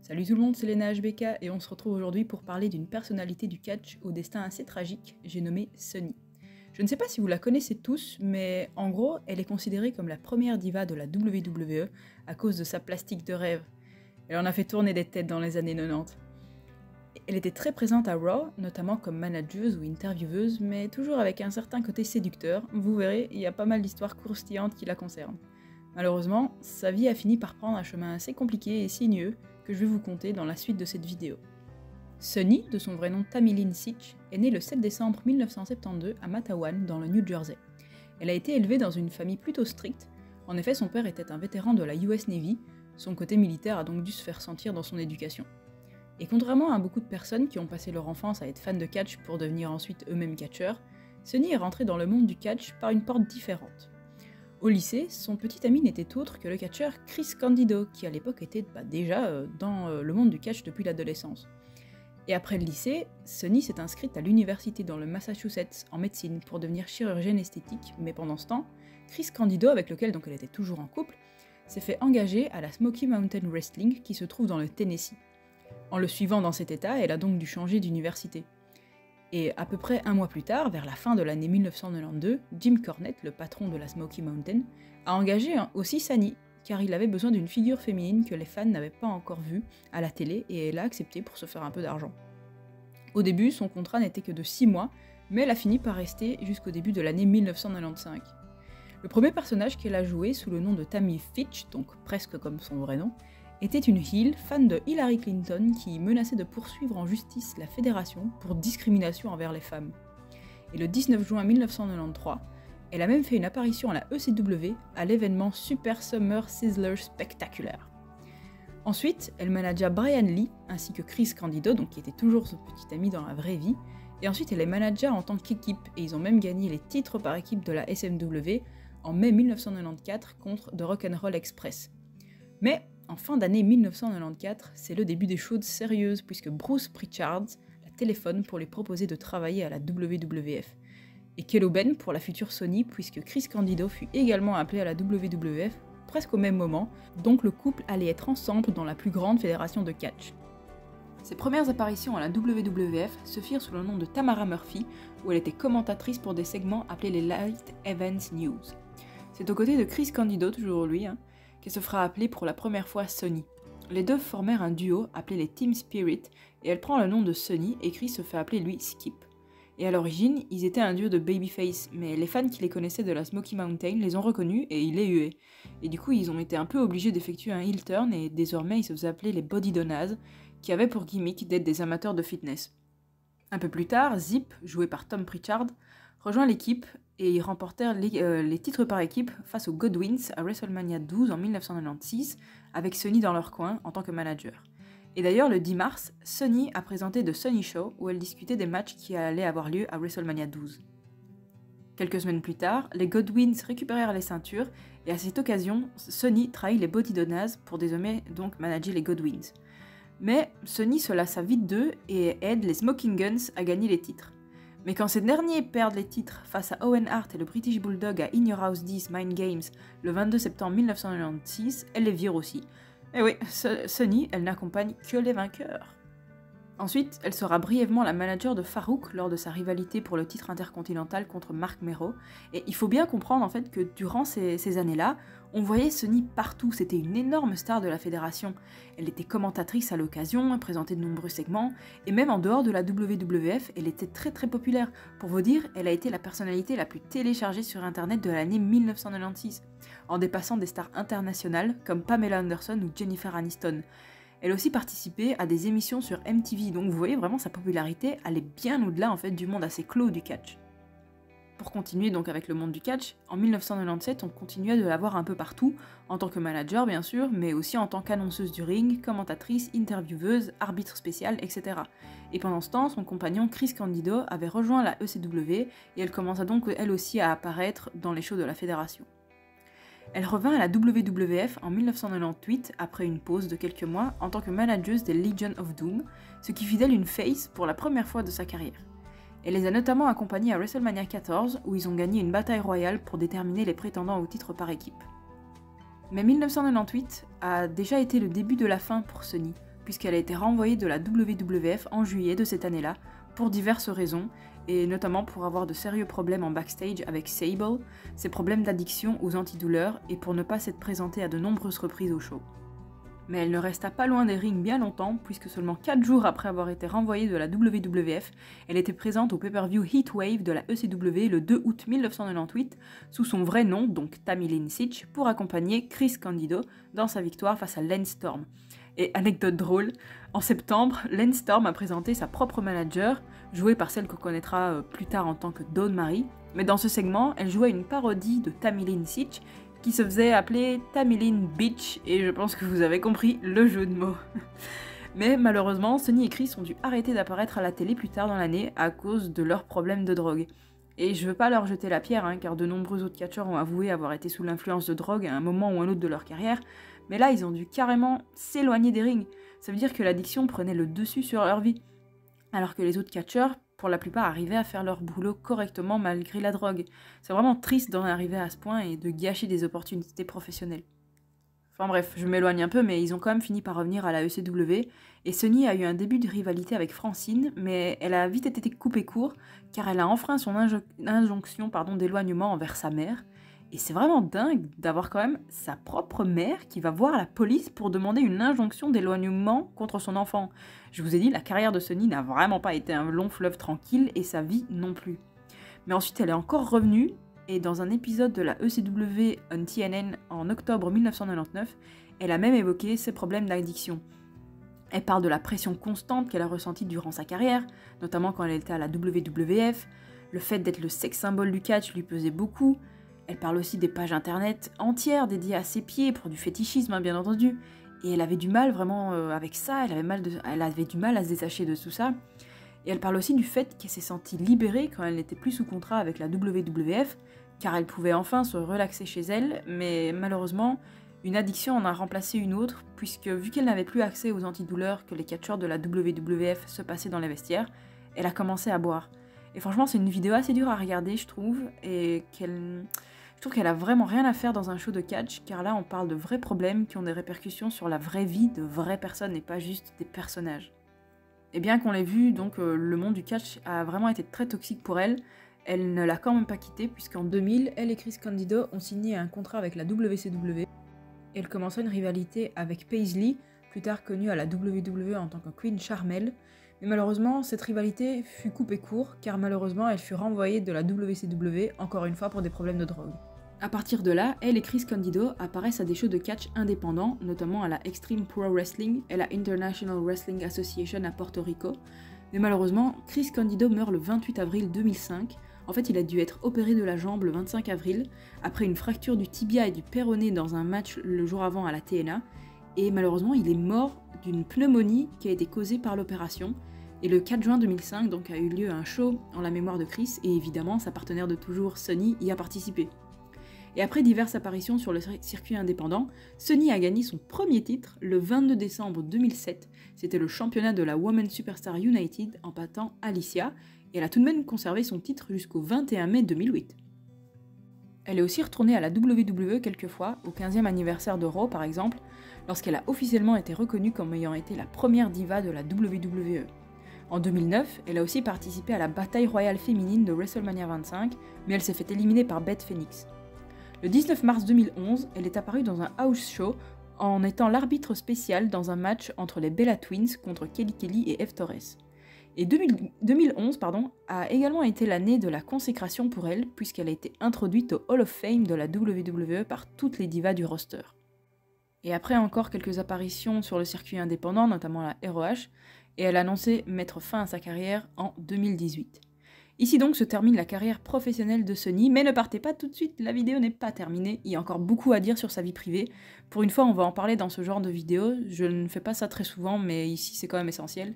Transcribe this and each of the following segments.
Salut tout le monde, c'est Lena HBK et on se retrouve aujourd'hui pour parler d'une personnalité du catch au destin assez tragique, j'ai nommé Sunny. Je ne sais pas si vous la connaissez tous, mais en gros, elle est considérée comme la première diva de la WWE à cause de sa plastique de rêve. Elle en a fait tourner des têtes dans les années 90. Elle était très présente à Raw, notamment comme manageuse ou intervieweuse, mais toujours avec un certain côté séducteur. Vous verrez, il y a pas mal d'histoires croustillantes qui la concernent. Malheureusement, sa vie a fini par prendre un chemin assez compliqué et sinueux que je vais vous conter dans la suite de cette vidéo. Sunny, de son vrai nom Tammy Lynn Sitch, est née le 7 décembre 1972 à Matawan, dans le New Jersey. Elle a été élevée dans une famille plutôt stricte. En effet, son père était un vétéran de la US Navy, son côté militaire a donc dû se faire sentir dans son éducation. Et contrairement à beaucoup de personnes qui ont passé leur enfance à être fans de catch pour devenir ensuite eux-mêmes catcheurs, Sunny est rentrée dans le monde du catch par une porte différente. Au lycée, son petit ami n'était autre que le catcheur Chris Candido, qui à l'époque était déjà dans le monde du catch depuis l'adolescence. Et après le lycée, Sunny s'est inscrite à l'université dans le Massachusetts en médecine pour devenir chirurgienne esthétique, mais pendant ce temps, Chris Candido, avec lequel donc elle était toujours en couple, s'est fait engager à la Smoky Mountain Wrestling qui se trouve dans le Tennessee. En le suivant dans cet état, elle a donc dû changer d'université. Et à peu près un mois plus tard, vers la fin de l'année 1992, Jim Cornette, le patron de la Smoky Mountain, a engagé aussi Sunny, car il avait besoin d'une figure féminine que les fans n'avaient pas encore vue à la télé, et elle a accepté pour se faire un peu d'argent. Au début, son contrat n'était que de 6 mois, mais elle a fini par rester jusqu'au début de l'année 1995. Le premier personnage qu'elle a joué sous le nom de Tammy Fitch, donc presque comme son vrai nom, était une heel fan de Hillary Clinton qui menaçait de poursuivre en justice la fédération pour discrimination envers les femmes. Et le 19 juin 1993, elle a même fait une apparition à la ECW à l'événement Super Summer Sizzler Spectacular. Ensuite, elle managea Brian Lee ainsi que Chris Candido, donc qui était toujours son petit ami dans la vraie vie, et ensuite elle les managea en tant qu'équipe et ils ont même gagné les titres par équipe de la SMW en mai 1994 contre The Rock'n'Roll Express. Mais en fin d'année 1994, c'est le début des choses sérieuses puisque Bruce Pritchard la téléphone pour lui proposer de travailler à la WWF. Et Kel Oben pour la future Sony puisque Chris Candido fut également appelé à la WWF presque au même moment, donc le couple allait être ensemble dans la plus grande fédération de catch. Ses premières apparitions à la WWF se firent sous le nom de Tamara Murphy, où elle était commentatrice pour des segments appelés les Light Events News. C'est aux côtés de Chris Candido, toujours lui, qui se fera appeler pour la première fois Sunny. Les deux formèrent un duo appelé les Team Spirit, et elle prend le nom de Sunny et Chris se fait appeler lui Skip. Et à l'origine, ils étaient un duo de babyface, mais les fans qui les connaissaient de la Smoky Mountain les ont reconnus et ils les huaient. Et du coup, ils ont été un peu obligés d'effectuer un heel turn et désormais ils se faisaient appeler les Body Donnas, qui avaient pour gimmick d'être des amateurs de fitness. Un peu plus tard, Zip, joué par Tom Pritchard, rejoint l'équipe et ils remportèrent les titres par équipe face aux Godwins à WrestleMania 12 en 1996 avec Sunny dans leur coin en tant que manager. Et d'ailleurs le 10 mars, Sunny a présenté The Sunny Show où elle discutait des matchs qui allaient avoir lieu à WrestleMania 12. Quelques semaines plus tard, les Godwins récupérèrent les ceintures et à cette occasion, Sunny trahit les Body Donnas pour désormais donc manager les Godwins. Mais Sunny se lassa vite d'eux et aide les Smoking Guns à gagner les titres. Mais quand ces derniers perdent les titres face à Owen Hart et le British Bulldog à In Your House 10 Mind Games le 22 septembre 1996, elle les vire aussi. Et oui, Sunny, elle n'accompagne que les vainqueurs. Ensuite, elle sera brièvement la manager de Farouk lors de sa rivalité pour le titre intercontinental contre Marc Mero. Et il faut bien comprendre en fait que durant ces années-là, on voyait Sunny partout, c'était une énorme star de la fédération. Elle était commentatrice à l'occasion, elle présentait de nombreux segments, et même en dehors de la WWF, elle était très très populaire. Pour vous dire, elle a été la personnalité la plus téléchargée sur internet de l'année 1996, en dépassant des stars internationales comme Pamela Anderson ou Jennifer Aniston. Elle a aussi participé à des émissions sur MTV, donc vous voyez vraiment sa popularité allait bien au-delà en fait du monde assez clos du catch. Pour continuer donc avec le monde du catch, en 1997 on continuait de la voir un peu partout, en tant que manager bien sûr, mais aussi en tant qu'annonceuse du ring, commentatrice, intervieweuse, arbitre spécial, etc. Et pendant ce temps, son compagnon Chris Candido avait rejoint la ECW et elle commença donc elle aussi à apparaître dans les shows de la fédération. Elle revint à la WWF en 1998 après une pause de quelques mois en tant que manageuse des Legion of Doom, ce qui fit d'elle une face pour la première fois de sa carrière. Elle les a notamment accompagnés à WrestleMania 14 où ils ont gagné une bataille royale pour déterminer les prétendants au titre par équipe. Mais 1998 a déjà été le début de la fin pour Sunny, puisqu'elle a été renvoyée de la WWF en juillet de cette année-là, pour diverses raisons, et notamment pour avoir de sérieux problèmes en backstage avec Sable, ses problèmes d'addiction aux antidouleurs, et pour ne pas s'être présentée à de nombreuses reprises au show. Mais elle ne resta pas loin des rings bien longtemps, puisque seulement 4 jours après avoir été renvoyée de la WWF, elle était présente au pay-per-view Heatwave de la ECW le 2 août 1998, sous son vrai nom, donc Tammy Lynn Sitch, pour accompagner Chris Candido dans sa victoire face à Lance Storm. Et anecdote drôle, en septembre, Lance Storm a présenté sa propre manager, jouée par celle qu'on connaîtra plus tard en tant que Dawn Marie, mais dans ce segment, elle jouait une parodie de Tammy Lynn Sitch, qui se faisait appeler Tammy Lynn Bitch, et je pense que vous avez compris le jeu de mots. Mais malheureusement, Sonny et Chris ont dû arrêter d'apparaître à la télé plus tard dans l'année à cause de leurs problèmes de drogue. Et je veux pas leur jeter la pierre, car de nombreux autres catcheurs ont avoué avoir été sous l'influence de drogue à un moment ou un autre de leur carrière, mais là ils ont dû carrément s'éloigner des rings. Ça veut dire que l'addiction prenait le dessus sur leur vie, alors que les autres catcheurs, pour la plupart, arrivaient à faire leur boulot correctement malgré la drogue. C'est vraiment triste d'en arriver à ce point et de gâcher des opportunités professionnelles. Enfin bref, je m'éloigne un peu, mais ils ont quand même fini par revenir à la ECW, et Sonny a eu un début de rivalité avec Francine, mais elle a vite été coupée court, car elle a enfreint son injonction d'éloignement envers sa mère, et c'est vraiment dingue d'avoir quand même sa propre mère qui va voir la police pour demander une injonction d'éloignement contre son enfant. Je vous ai dit, la carrière de Sonny n'a vraiment pas été un long fleuve tranquille, et sa vie non plus. Mais ensuite, elle est encore revenue, et dans un épisode de la ECW on TNN en octobre 1999, elle a même évoqué ses problèmes d'addiction. Elle parle de la pression constante qu'elle a ressentie durant sa carrière, notamment quand elle était à la WWF, le fait d'être le sex symbole du catch lui pesait beaucoup. Elle parle aussi des pages internet entières dédiées à ses pieds, pour du fétichisme bien entendu, et elle avait du mal vraiment avec ça, elle avait du mal à se détacher de tout ça. Et elle parle aussi du fait qu'elle s'est sentie libérée quand elle n'était plus sous contrat avec la WWF, car elle pouvait enfin se relaxer chez elle, mais malheureusement, une addiction en a remplacé une autre, puisque vu qu'elle n'avait plus accès aux antidouleurs que les catcheurs de la WWF se passaient dans les vestiaires, elle a commencé à boire. Et franchement, c'est une vidéo assez dure à regarder, je trouve, et je trouve qu'elle a vraiment rien à faire dans un show de catch, car là, on parle de vrais problèmes qui ont des répercussions sur la vraie vie de vraies personnes et pas juste des personnages. Et bien qu'on l'ait vu, donc le monde du catch a vraiment été très toxique pour elle. Elle ne l'a quand même pas quitté, puisqu'en 2000, elle et Chris Candido ont signé un contrat avec la WCW, et elle commença une rivalité avec Paisley, plus tard connue à la WWE en tant que Queen Charmel. Mais malheureusement, cette rivalité fut coupée court, car malheureusement, elle fut renvoyée de la WCW, encore une fois pour des problèmes de drogue. A partir de là, elle et Chris Candido apparaissent à des shows de catch indépendants, notamment à la Extreme Pro Wrestling et la International Wrestling Association à Porto Rico. Mais malheureusement, Chris Candido meurt le 28 avril 2005. En fait, il a dû être opéré de la jambe le 25 avril, après une fracture du tibia et du péroné dans un match le jour avant à la TNA. Et malheureusement, il est mort d'une pneumonie qui a été causée par l'opération. Et le 4 juin 2005, donc, a eu lieu un show en la mémoire de Chris, et évidemment, sa partenaire de toujours, Sonny, y a participé. Et après diverses apparitions sur le circuit indépendant, Sonny a gagné son premier titre le 22 décembre 2007. C'était le championnat de la Women's Superstar United en battant Alicia, et elle a tout de même conservé son titre jusqu'au 21 mai 2008. Elle est aussi retournée à la WWE quelques fois, au 15e anniversaire de Raw par exemple, lorsqu'elle a officiellement été reconnue comme ayant été la première diva de la WWE. En 2009, elle a aussi participé à la bataille royale féminine de WrestleMania 25, mais elle s'est fait éliminer par Beth Phoenix. Le 19 mars 2011, elle est apparue dans un house show en étant l'arbitre spécial dans un match entre les Bella Twins contre Kelly Kelly et Eve Torres. Et 2011 a également été l'année de la consécration pour elle, puisqu'elle a été introduite au Hall of Fame de la WWE par toutes les divas du roster. Et après encore quelques apparitions sur le circuit indépendant, notamment la ROH, et elle a annoncé mettre fin à sa carrière en 2018. Ici donc se termine la carrière professionnelle de Sonny, mais ne partez pas tout de suite, la vidéo n'est pas terminée, il y a encore beaucoup à dire sur sa vie privée. Pour une fois, on va en parler dans ce genre de vidéo, je ne fais pas ça très souvent, mais ici c'est quand même essentiel.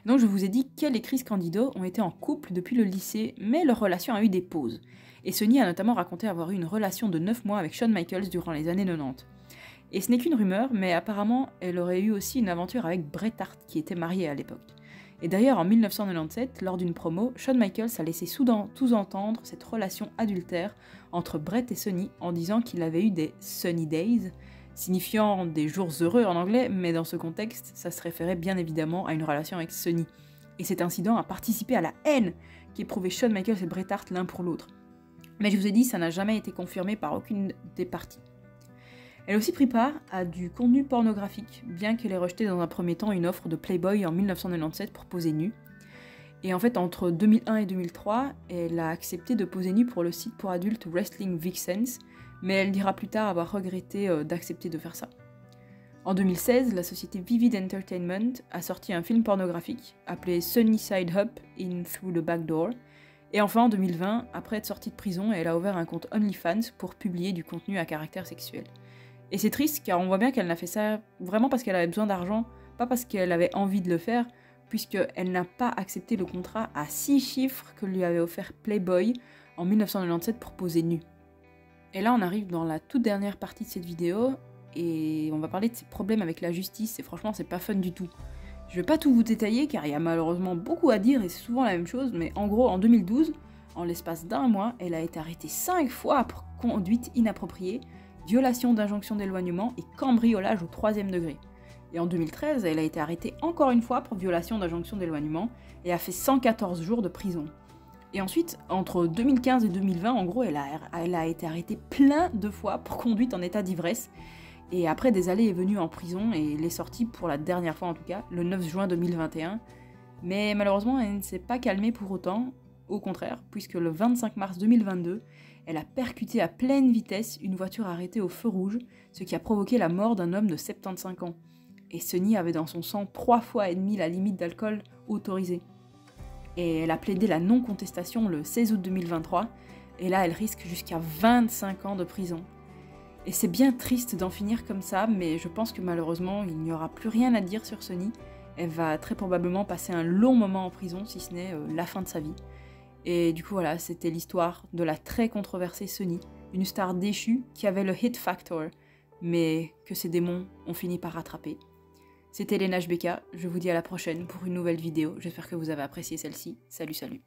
Donc je vous ai dit qu'elle et Chris Candido ont été en couple depuis le lycée, mais leur relation a eu des pauses. Et Sonny a notamment raconté avoir eu une relation de 9 mois avec Shawn Michaels durant les années 90. Et ce n'est qu'une rumeur, mais apparemment elle aurait eu aussi une aventure avec Bret Hart, qui était marié à l'époque. Et d'ailleurs, en 1997, lors d'une promo, Shawn Michaels a laissé sous-entendre cette relation adultère entre Bret et Sonny en disant qu'il avait eu des Sunny Days, signifiant des jours heureux en anglais, mais dans ce contexte, ça se référait bien évidemment à une relation avec Sonny. Et cet incident a participé à la haine qu'éprouvaient Shawn Michaels et Bret Hart l'un pour l'autre. Mais je vous ai dit, ça n'a jamais été confirmé par aucune des parties. Elle a aussi pris part à du contenu pornographique, bien qu'elle ait rejeté dans un premier temps une offre de Playboy en 1997 pour poser nue. Et en fait, entre 2001 et 2003, elle a accepté de poser nue pour le site pour adultes Wrestling Vixens, mais elle dira plus tard avoir regretté d'accepter de faire ça. En 2016, la société Vivid Entertainment a sorti un film pornographique appelé Sunny Side Up in Through the Back Door. Et enfin, en 2020, après être sortie de prison, elle a ouvert un compte OnlyFans pour publier du contenu à caractère sexuel. Et c'est triste car on voit bien qu'elle n'a fait ça vraiment parce qu'elle avait besoin d'argent, pas parce qu'elle avait envie de le faire, puisqu'elle n'a pas accepté le contrat à 6 chiffres que lui avait offert Playboy en 1997 pour poser nue. Et là on arrive dans la toute dernière partie de cette vidéo, et on va parler de ses problèmes avec la justice, et franchement c'est pas fun du tout. Je vais pas tout vous détailler car il y a malheureusement beaucoup à dire et c'est souvent la même chose, mais en gros en 2012, en l'espace d'un mois, elle a été arrêtée 5 fois pour conduite inappropriée, violation d'injonction d'éloignement et cambriolage au 3e degré. Et en 2013, elle a été arrêtée encore une fois pour violation d'injonction d'éloignement et a fait 114 jours de prison. Et ensuite, entre 2015 et 2020, en gros, elle a été arrêtée plein de fois pour conduite en état d'ivresse. Et après des allées et venues en prison, et elle est sortie pour la dernière fois en tout cas, le 9 juin 2021. Mais malheureusement, elle ne s'est pas calmée pour autant, au contraire, puisque le 25 mars 2022, elle a percuté à pleine vitesse une voiture arrêtée au feu rouge, ce qui a provoqué la mort d'un homme de 75 ans. Et Sonny avait dans son sang 3 fois et demi la limite d'alcool autorisée. Et elle a plaidé la non-contestation le 16 août 2023, et là elle risque jusqu'à 25 ans de prison. Et c'est bien triste d'en finir comme ça, mais je pense que malheureusement il n'y aura plus rien à dire sur Sonny. Elle va très probablement passer un long moment en prison, si ce n'est la fin de sa vie. Et du coup voilà, c'était l'histoire de la très controversée Sonny, une star déchue qui avait le hit factor, mais que ses démons ont fini par rattraper. C'était Léna HBK, je vous dis à la prochaine pour une nouvelle vidéo, j'espère que vous avez apprécié celle-ci, salut.